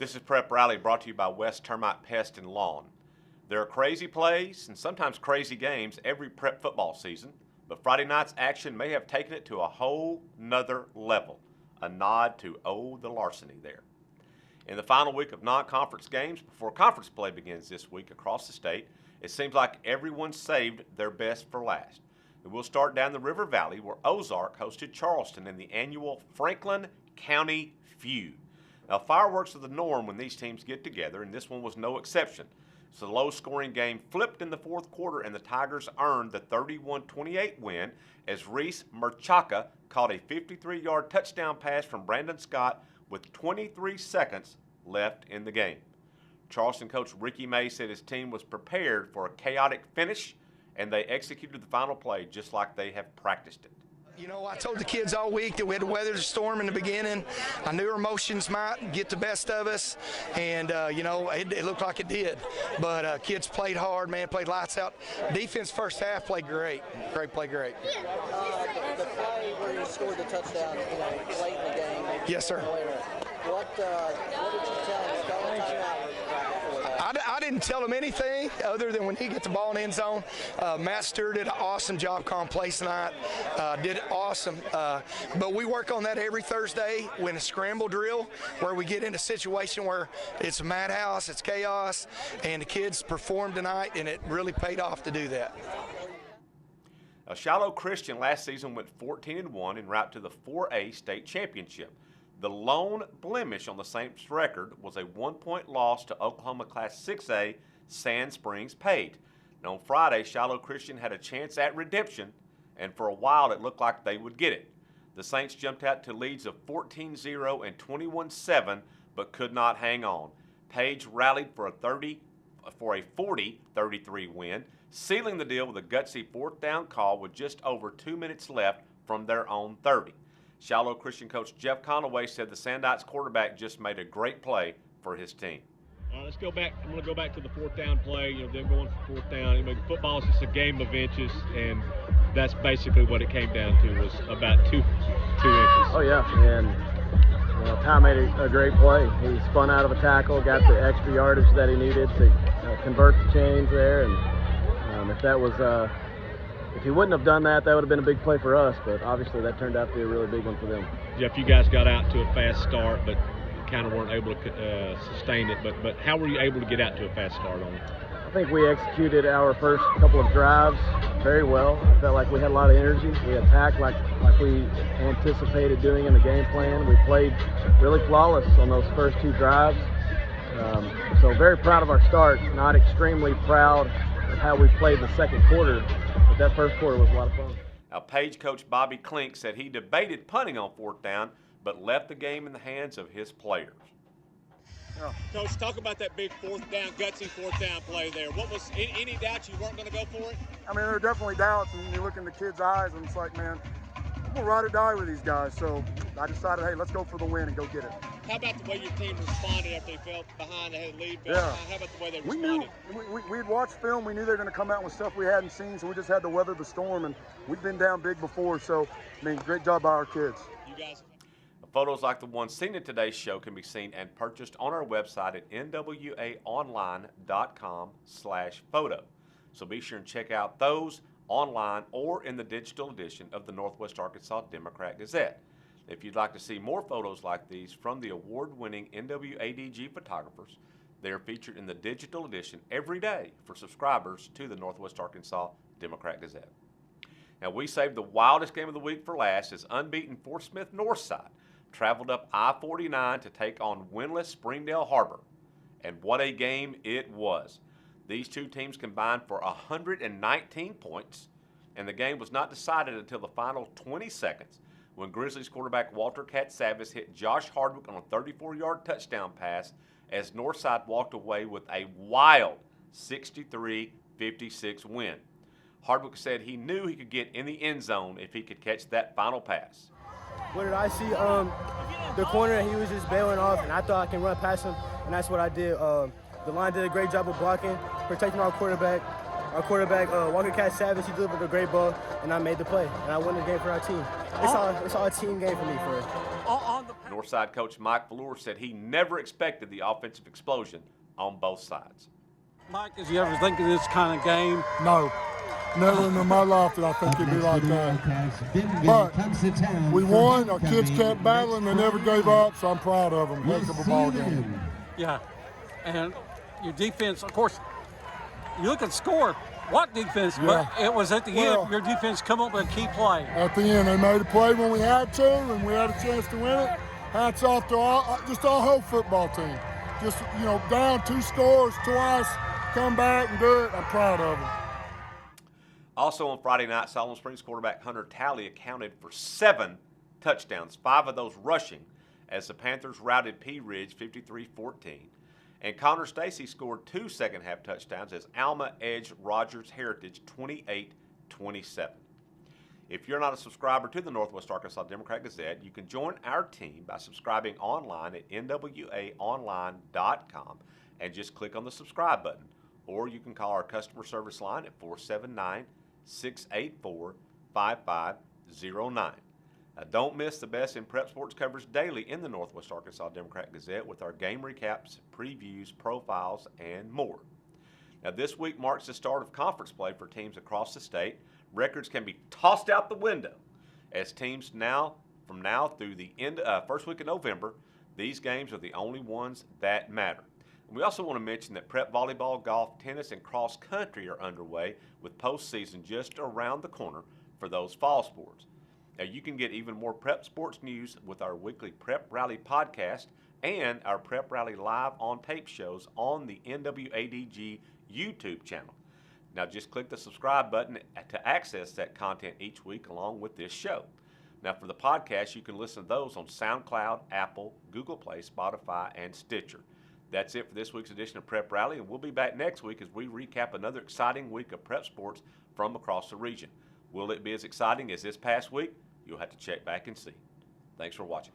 This is Prep Rally brought to you by West Termite Pest and Lawn. There are crazy plays and sometimes crazy games every prep football season, but Friday night's action may have taken it to a whole nother level. A nod to the larceny there. In the final week of non-conference games before conference play begins this week across the state, it seems like everyone saved their best for last. And we'll start down the River Valley where Ozark hosted Charleston in the annual Franklin County Feud. Now, fireworks are the norm when these teams get together, and this one was no exception. So the low-scoring game flipped in the fourth quarter, and the Tigers earned the 31-28 win as Reese Merchaka caught a 53-yard touchdown pass from Brandon Scott with 23 seconds left in the game. Charleston coach Ricky May said his team was prepared for a chaotic finish, and they executed the final play just like they have practiced it. You know, I told the kids all week that we had to weather the storm in the beginning. I knew our emotions might get the best of us, and, it looked like it did. But kids played hard, man, played lights out. Defense first half played great. Played great. The play where you scored the touchdown, late in the game. Yes, sir. What did you tell him? I didn't tell him anything other than when he gets the ball in the end zone. Matt Stewart did an awesome job calling plays tonight. Did awesome. But we work on that every Thursday when a scramble drill where we get in a situation where it's a madhouse, it's chaos, and the kids performed tonight, and it really paid off to do that. Shiloh Christian last season went 14-1 en route to the 4A state championship. The lone blemish on the Saints' record was a 1-point loss to Oklahoma Class 6A Sand Springs Pate. And on Friday, Shiloh Christian had a chance at redemption, and for a while it looked like they would get it. The Saints jumped out to leads of 14-0 and 21-7, but could not hang on. Page rallied for a 40-33 win, sealing the deal with a gutsy fourth down call with just over 2 minutes left from their own 30. Shiloh Christian coach Jeff Conaway said the Sandites quarterback just made a great play for his team. Let's go back. I'm going to go back to the fourth down play. Them going for fourth down. Football is just a game of inches, and that's basically what it came down to, was about two inches. Oh yeah, and Ty made a great play. He spun out of a tackle, got the extra yardage that he needed to convert the chains there, and if he wouldn't have done that, that would have been a big play for us, but obviously that turned out to be a really big one for them. Jeff, you guys got out to a fast start, but kind of weren't able to sustain it. But how were you able to get out to a fast start on it? I think we executed our first couple of drives very well. I felt like we had a lot of energy. We attacked like we anticipated doing in the game plan. We played really flawless on those first two drives. So very proud of our start, not extremely proud of how we played the second quarter. That first quarter was a lot of fun. Now, Page coach Bobby Klink said he debated punting on fourth down, but left the game in the hands of his players. Coach, talk about that big gutsy fourth down play there. What was any doubt you weren't going to go for it? I mean, there are definitely doubts, and you look in the kids' eyes, and it's like, man, I'm going to ride or die with these guys. So I decided, hey, let's go for the win and go get it. How about the way your team responded after they fell behind, they had a lead? Yeah. How about the way they responded? We'd watched film. We knew they were going to come out with stuff we hadn't seen, so we just had to weather the storm, and we've been down big before. So, I mean, great job by our kids. You guys. Photos like the ones seen in today's show can be seen and purchased on our website at nwaonline.com/photo. So be sure and check out those online or in the digital edition of the Northwest Arkansas Democrat-Gazette. If you'd like to see more photos like these from the award-winning NWADG photographers, they are featured in the digital edition every day for subscribers to the Northwest Arkansas Democrat-Gazette. Now, we saved the wildest game of the week for last as unbeaten Fort Smith Northside traveled up I-49 to take on winless Springdale Har-Ber. And what a game it was. These two teams combined for 119 points, and the game was not decided until the final 20 seconds when Grizzlies quarterback Walter Katsavis hit Josh Hardwick on a 34-yard touchdown pass as Northside walked away with a wild 63-56 win. Hardwick said he knew he could get in the end zone if he could catch that final pass. What did I see? The corner, he was just bailing off, and I thought I can run past him, and that's what I did. The line did a great job of blocking, protecting our quarterback. Walker Katsavis, he delivered a great ball, and I made the play, and I won the game for our team. It's all a team game for me. On the Northside coach Mike Velour said he never expected the offensive explosion on both sides. Mike, did you ever think of this kind of game? No. Never in my life did I think it'd be like that. But we won. Our kids kept battling. They never gave up, so I'm proud of them. Heck of a ball game. Yeah. And your defense, of course, you look at the score. What defense? Yeah. But it was at the end, your defense come up with a key play. At the end, they made a play when we had to, and we had a chance to win it. Hats off to our whole football team. Just, down 2 scores twice, come back and do it. I'm proud of them. Also on Friday night, Solomon Springs quarterback Hunter Talley accounted for 7 touchdowns, 5 of those rushing, as the Panthers routed Pea Ridge 53-14. And Connor Stacy scored 2 second-half touchdowns as Alma edged Rogers Heritage 28-27. If you're not a subscriber to the Northwest Arkansas Democrat-Gazette, you can join our team by subscribing online at nwaonline.com and just click on the subscribe button. Or you can call our customer service line at 479-684-5509. Now, don't miss the best in prep sports coverage daily in the Northwest Arkansas Democrat-Gazette with our game recaps, previews, profiles, and more. Now, this week marks the start of conference play for teams across the state. Records can be tossed out the window as teams from now through the first week of November, these games are the only ones that matter. And we also want to mention that prep volleyball, golf, tennis, and cross country are underway with postseason just around the corner for those fall sports. Now, you can get even more prep sports news with our weekly Prep Rally podcast and our Prep Rally live on tape shows on the NWADG YouTube channel. Now, just click the subscribe button to access that content each week along with this show. Now, for the podcast, you can listen to those on SoundCloud, Apple, Google Play, Spotify, and Stitcher. That's it for this week's edition of Prep Rally, and we'll be back next week as we recap another exciting week of prep sports from across the region. Will it be as exciting as this past week? You'll have to check back and see. Thanks for watching.